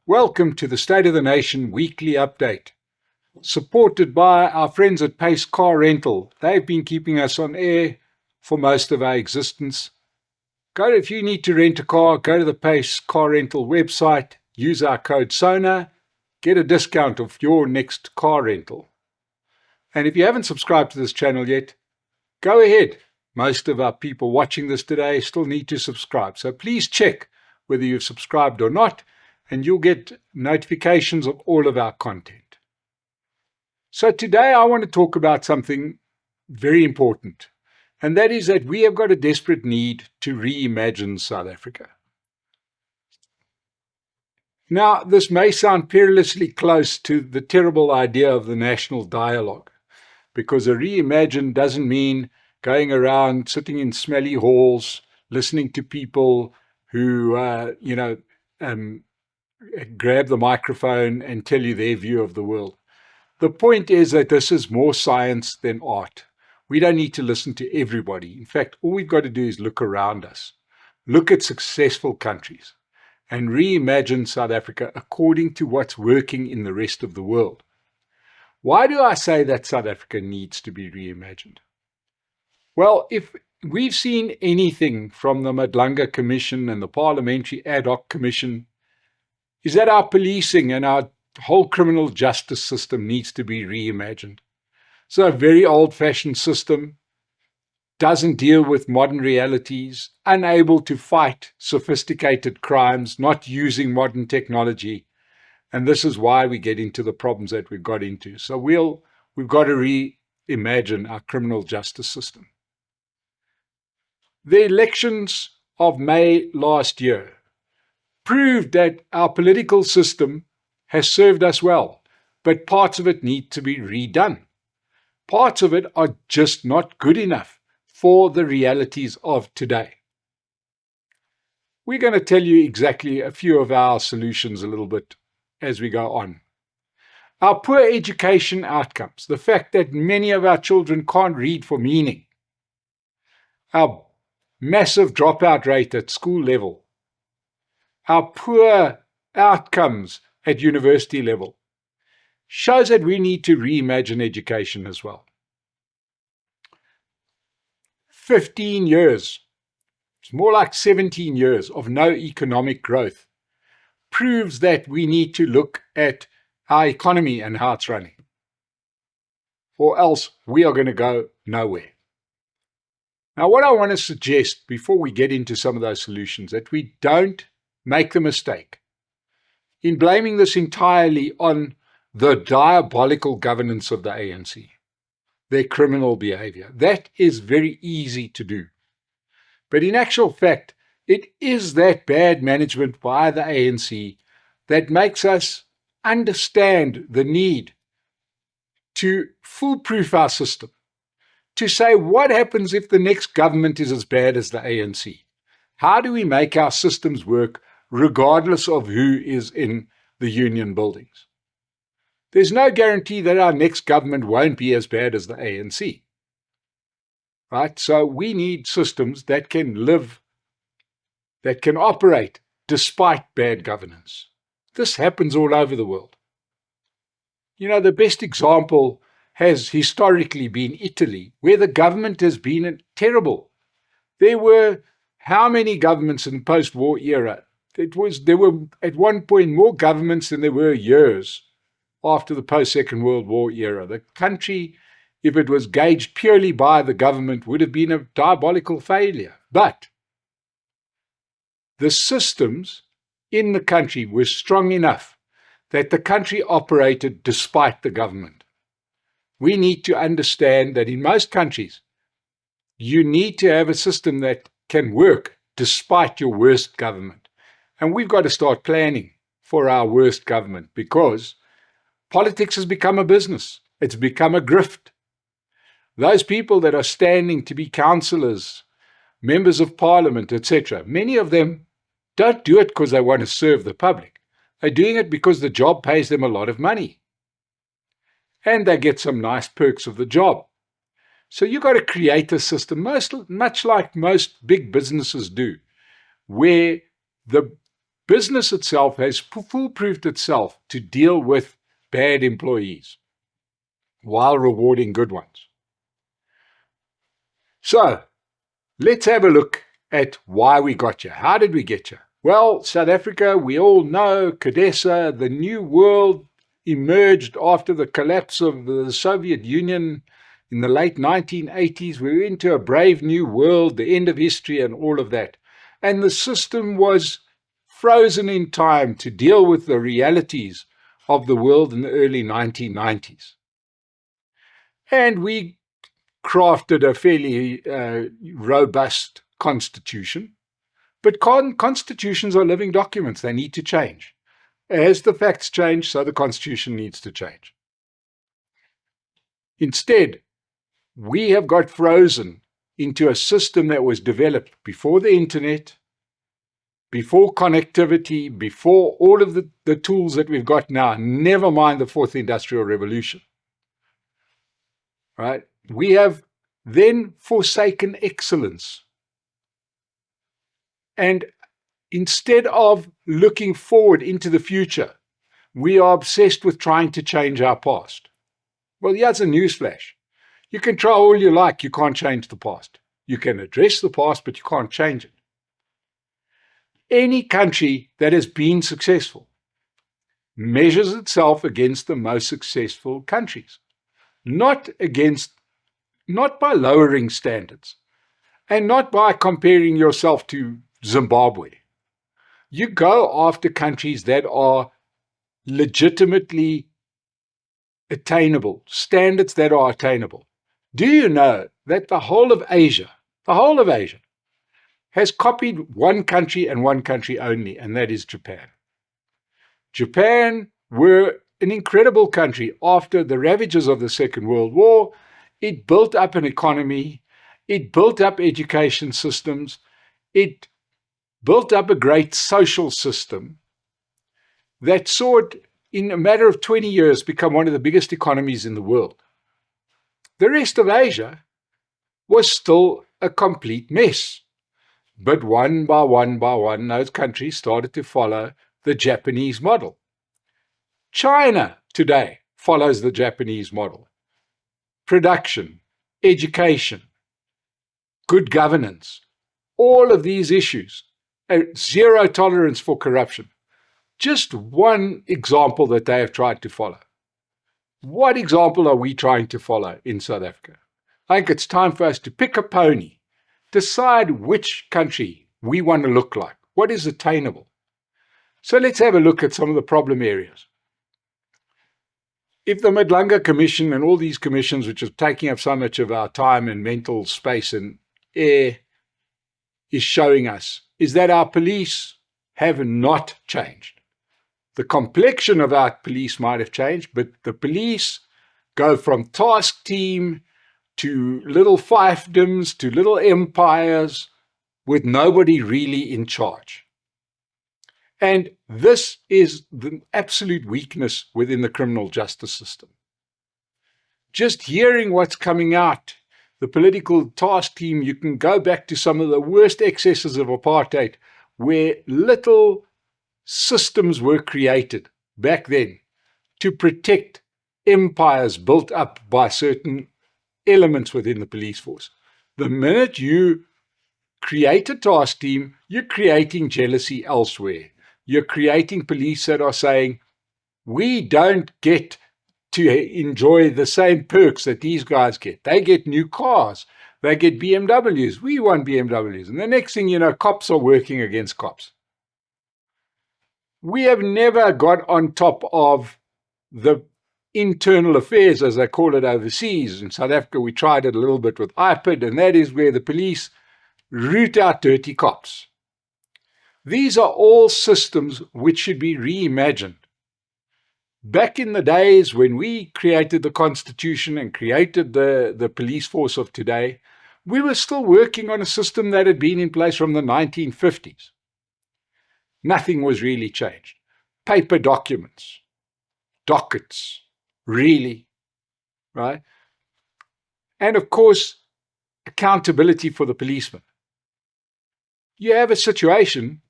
Welcome to the State of the Nation weekly update, supported by our friends at Pace Car Rental. They've been keeping us on air for most of our existence. If you need to rent a car, go to the Pace Car Rental website, use our code SONA, get a discount of your next car rental. And if you haven't subscribed to this channel yet, go ahead. Most of our people watching this today still need to subscribe. So please check whether you've subscribed or not, and you'll get notifications of all of our content. So today I want to talk about something very important, and that is that we have got a desperate need to reimagine South Africa. Now, this may sound perilously close to the terrible idea of the national dialogue, because a reimagine doesn't mean going around sitting in smelly halls, listening to people who, grab the microphone and tell you their view of the world. The point is that this is more science than art. We don't need to listen to everybody. In fact, all we've got to do is look around us, look at successful countries, and reimagine South Africa according to what's working in the rest of the world. Why do I say that South Africa needs to be reimagined? Well, if we've seen anything from the Madlanga Commission and the Parliamentary Ad Hoc Commission, is that our policing and our whole criminal justice system needs to be reimagined. So a very old-fashioned system, doesn't deal with modern realities, unable to fight sophisticated crimes, not using modern technology. And this is why we get into the problems that we've got into. So we've got to reimagine our criminal justice system. The elections of May last year proved that our political system has served us well, but parts of it need to be redone. Parts of it are just not good enough for the realities of today. We're going to tell you exactly a few of our solutions a little bit as we go on. Our poor education outcomes, the fact that many of our children can't read for meaning, our massive dropout rate at school level, our poor outcomes at university level, shows that we need to reimagine education as well. 15 years, it's more like 17 years of no economic growth, proves that we need to look at our economy and how it's running, or else we are going to go nowhere. Now, what I want to suggest before we get into some of those solutions, that we don't make the mistake in blaming this entirely on the diabolical governance of the ANC, their criminal behavior. That is very easy to do. But in actual fact, it is that bad management by the ANC that makes us understand the need to foolproof our system, to say what happens if the next government is as bad as the ANC? How do we make our systems work regardless of who is in the union buildings? There's no guarantee that our next government won't be as bad as the ANC. Right? So we need systems that can live, that can operate despite bad governance. This happens all over the world. The best example has historically been Italy, where the government has been terrible. There were how many governments in the post-war era? There were at one point more governments than there were years after the post-Second World War era. The country, if it was gauged purely by the government, would have been a diabolical failure. But the systems in the country were strong enough that the country operated despite the government. We need to understand that in most countries, you need to have a system that can work despite your worst government. And we've got to start planning for our worst government, because politics has become a business. It's become a grift. Those people that are standing to be councillors, members of parliament, etc., many of them don't do it because they want to serve the public. They're doing it because the job pays them a lot of money, and they get some nice perks of the job. So you've got to create a system, much like most big businesses do, where the business itself has foolproofed itself to deal with bad employees while rewarding good ones. So let's have a look at why we got here. How did we get here? Well, South Africa, we all know, CODESA, the new world emerged after the collapse of the Soviet Union in the late 1980s. We were into a brave new world, the end of history and all of that. And the system was frozen in time to deal with the realities of the world in the early 1990s. And we crafted a fairly robust constitution. But constitutions are living documents. They need to change. As the facts change, so the constitution needs to change. Instead, we have got frozen into a system that was developed before the internet, before connectivity, before all of the tools that we've got now, never mind the fourth industrial revolution. Right? We have then forsaken excellence. And instead of looking forward into the future, we are obsessed with trying to change our past. Well, here's a newsflash. You can try all you like, you can't change the past. You can address the past, but you can't change it. Any country that has been successful measures itself against the most successful countries, not by lowering standards and not by comparing yourself to Zimbabwe. You go after countries that are legitimately attainable, standards that are attainable. Do you know that the whole of Asia has copied one country and one country only, and that is Japan. Japan were an incredible country after the ravages of the Second World War. It built up an economy, it built up education systems, it built up a great social system that saw it in a matter of 20 years become one of the biggest economies in the world. The rest of Asia was still a complete mess. But one by one, those countries started to follow the Japanese model. China today follows the Japanese model. Production, education, good governance, all of these issues, zero tolerance for corruption. Just one example that they have tried to follow. What example are we trying to follow in South Africa? I think it's time for us to pick a pony, decide which country we want to look like, what is attainable. So let's have a look at some of the problem areas. If the Madlanga Commission and all these commissions, which are taking up so much of our time and mental space and air, is showing us, is that our police have not changed. The complexion of our police might have changed, but the police go from task team to little fiefdoms, to little empires, with nobody really in charge. And this is the absolute weakness within the criminal justice system. Just hearing what's coming out, the political task team, you can go back to some of the worst excesses of apartheid, where little systems were created back then to protect empires built up by certain elements within the police force. The minute you create a task team, you're creating jealousy elsewhere. You're creating police that are saying, we don't get to enjoy the same perks that these guys get. They get new cars. They get BMWs. We want BMWs. And the next thing you know, cops are working against cops. We have never got on top of the internal affairs, as they call it overseas. In South Africa, we tried it a little bit with IPID, and that is where the police root out dirty cops. These are all systems which should be reimagined. Back in the days when we created the Constitution and created the police force of today, we were still working on a system that had been in place from the 1950s. Nothing was really changed. Paper documents, dockets, really, right? And of course, accountability for the policeman. You have a situation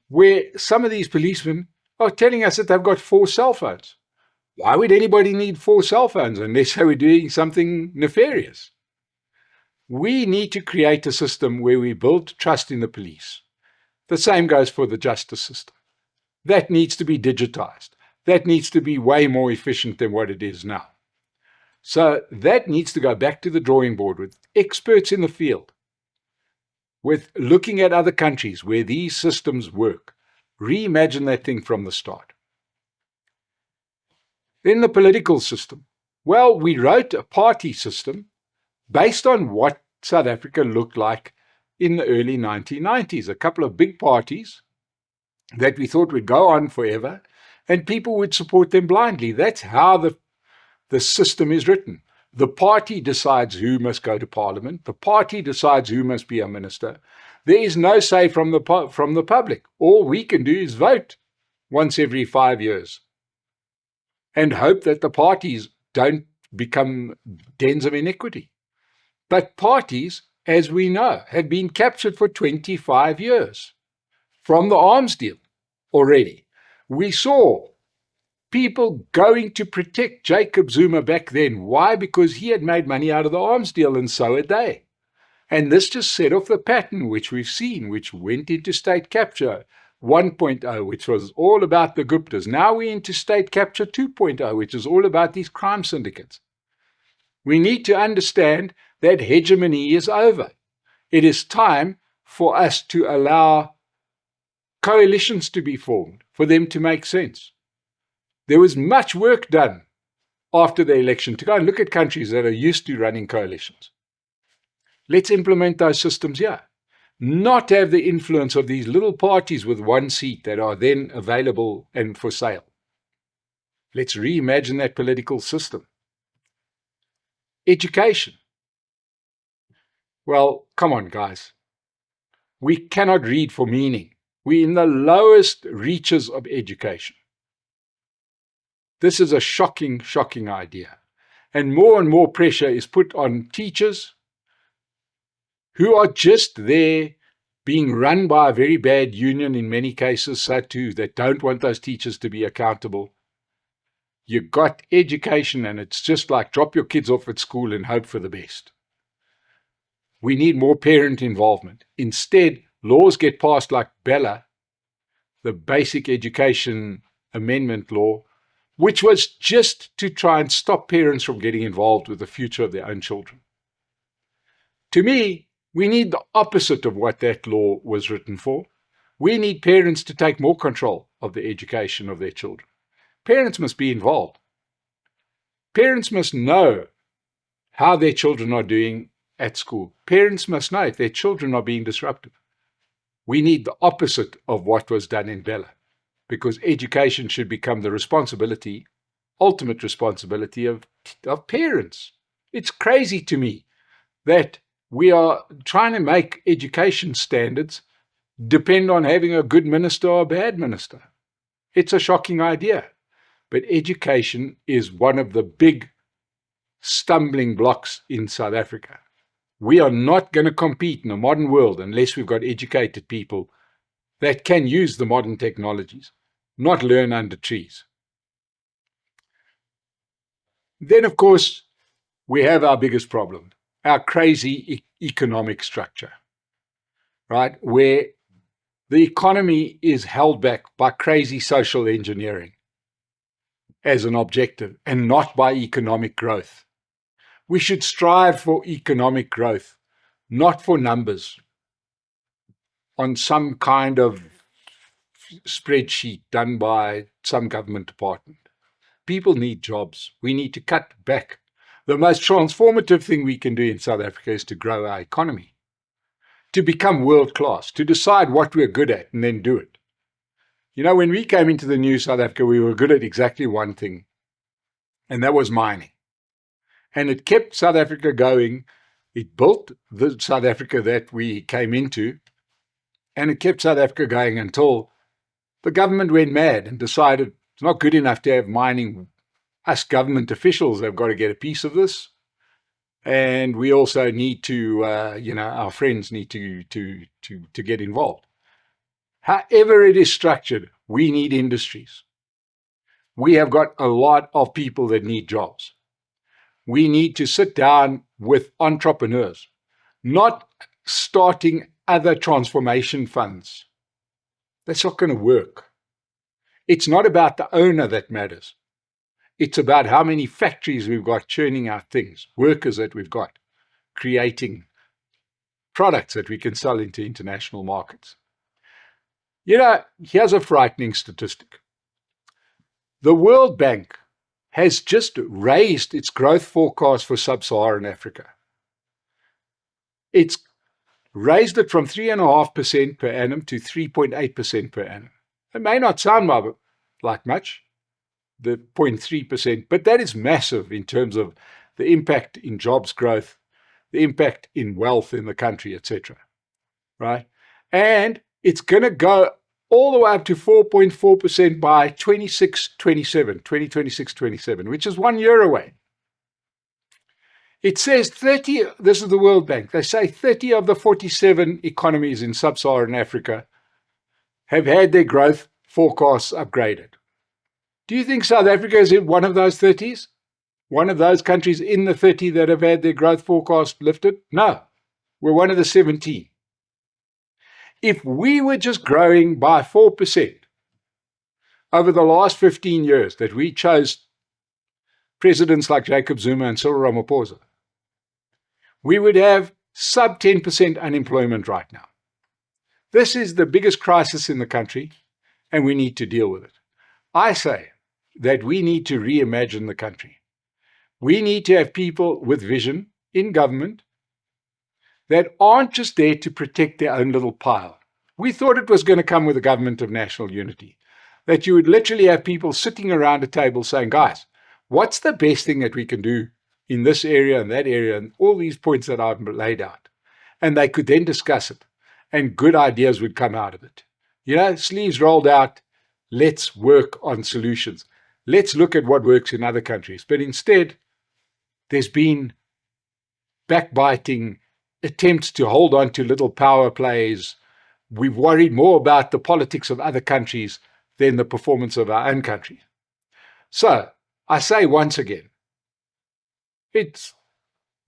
where some of these policemen are telling us that they've got 4 cell phones. Why would anybody need 4 cell phones unless they were doing something nefarious? We need to create a system where we build trust in the police. The same goes for the justice system. That needs to be digitized. That needs to be way more efficient than what it is now. So that needs to go back to the drawing board with experts in the field, with looking at other countries where these systems work. Reimagine that thing from the start. Then the political system. Well, we wrote a party system based on what South Africa looked like in the early 1990s. A couple of big parties that we thought would go on forever, and people would support them blindly. That's how the system is written. The party decides who must go to parliament. The party decides who must be a minister. There is no say from the public. All we can do is vote once every 5 years and hope that the parties don't become dens of iniquity. But parties, as we know, have been captured for 25 years from the arms deal already. We saw people going to protect Jacob Zuma back then. Why? Because he had made money out of the arms deal, and so had they. And this just set off the pattern which we've seen, which went into state capture 1.0, which was all about the Guptas. Now we're into state capture 2.0, which is all about these crime syndicates. We need to understand that hegemony is over. It is time for us to allow coalitions to be formed, for them to make sense. There was much work done after the election to go and look at countries that are used to running coalitions. Let's implement those systems here. Not have the influence of these little parties with 1 seat that are then available and for sale. Let's reimagine that political system. Education. Well, come on, guys. We cannot read for meaning. We're in the lowest reaches of education. This is a shocking, shocking idea. And more pressure is put on teachers who are just there being run by a very bad union in many cases, SATU, that don't want those teachers to be accountable. You've got education, and it's just like drop your kids off at school and hope for the best. We need more parent involvement. Instead, laws get passed like Bella, the Basic Education Amendment Law, which was just to try and stop parents from getting involved with the future of their own children. To me, we need the opposite of what that law was written for. We need parents to take more control of the education of their children. Parents must be involved. Parents must know how their children are doing at school. Parents must know if their children are being disruptive. We need the opposite of what was done in Bella, because education should become the responsibility, ultimate responsibility of parents. It's crazy to me that we are trying to make education standards depend on having a good minister or a bad minister. It's a shocking idea. But education is one of the big stumbling blocks in South Africa. We are not going to compete in a modern world unless we've got educated people that can use the modern technologies, not learn under trees. Then, of course, we have our biggest problem, our crazy economic structure, right? Where the economy is held back by crazy social engineering as an objective and not by economic growth. We should strive for economic growth, not for numbers on some kind of spreadsheet done by some government department. People need jobs. We need to cut back. The most transformative thing we can do in South Africa is to grow our economy, to become world class, to decide what we're good at and then do it. You know, when we came into the new South Africa, we were good at exactly one thing, and that was mining. And it kept South Africa going. It built the South Africa that we came into, and it kept South Africa going until the government went mad and decided it's not good enough to have mining. Us government officials have got to get a piece of this. And we also need to, our friends need to get involved. However it is structured, we need industries. We have got a lot of people that need jobs. We need to sit down with entrepreneurs, not starting other transformation funds. That's not going to work. It's not about the owner that matters. It's about how many factories we've got churning out things, workers that we've got, creating products that we can sell into international markets. Here's a frightening statistic. The World Bank has just raised its growth forecast for sub-Saharan Africa. It's raised it from 3.5% per annum to 3.8% per annum. It may not sound like much, the 0.3%, but that is massive in terms of the impact in jobs growth, the impact in wealth in the country, etc. Right? And it's going to go all the way up to 4.4% by 2026-27, which is 1 year away. It says 30, this is the World Bank, they say 30 of the 47 economies in sub-Saharan Africa have had their growth forecasts upgraded. Do you think South Africa is in one of those 30s? One of those countries in the 30 that have had their growth forecast lifted? No, we're one of the 17. If we were just growing by 4% over the last 15 years that we chose presidents like Jacob Zuma and Cyril Ramaphosa, we would have sub 10% unemployment right now. This is the biggest crisis in the country, and we need to deal with it. I say that we need to reimagine the country. We need to have people with vision in government that aren't just there to protect their own little pile. We thought it was going to come with a government of national unity, that you would literally have people sitting around a table saying, guys, what's the best thing that we can do in this area and that area and all these points that I've laid out? And they could then discuss it, and good ideas would come out of it. Sleeves rolled out, let's work on solutions. Let's look at what works in other countries. But instead, there's been backbiting, attempts to hold on to little power plays. We've worried more about the politics of other countries than the performance of our own country. So, I say once again, it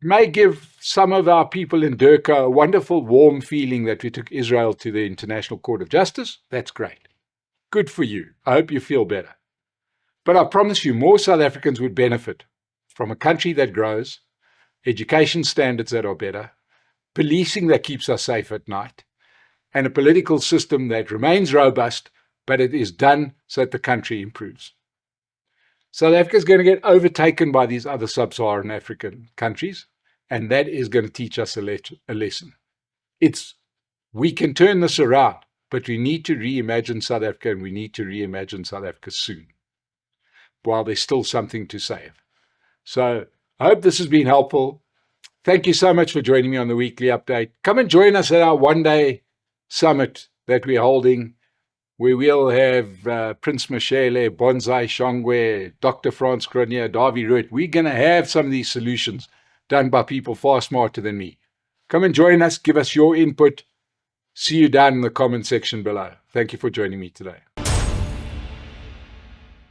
may give some of our people in Durka a wonderful, warm feeling that we took Israel to the International Court of Justice. That's great. Good for you. I hope you feel better. But I promise you, more South Africans would benefit from a country that grows, education standards that are better, policing that keeps us safe at night, and a political system that remains robust, but it is done so that the country improves. South Africa is going to get overtaken by these other sub-Saharan African countries, and that is going to teach us a lesson. We can turn this around, but we need to reimagine South Africa, and we need to reimagine South Africa soon, while there's still something to save. So I hope this has been helpful. Thank you so much for joining me on the weekly update. Come and join us at our one-day summit that we're holding, where we'll have Prince Mashele, Bonsai Shongwe, Dr. Frans Cronje, Davy Root. We're going to have some of these solutions done by people far smarter than me. Come and join us. Give us your input. See you down in the comment section below. Thank you for joining me today.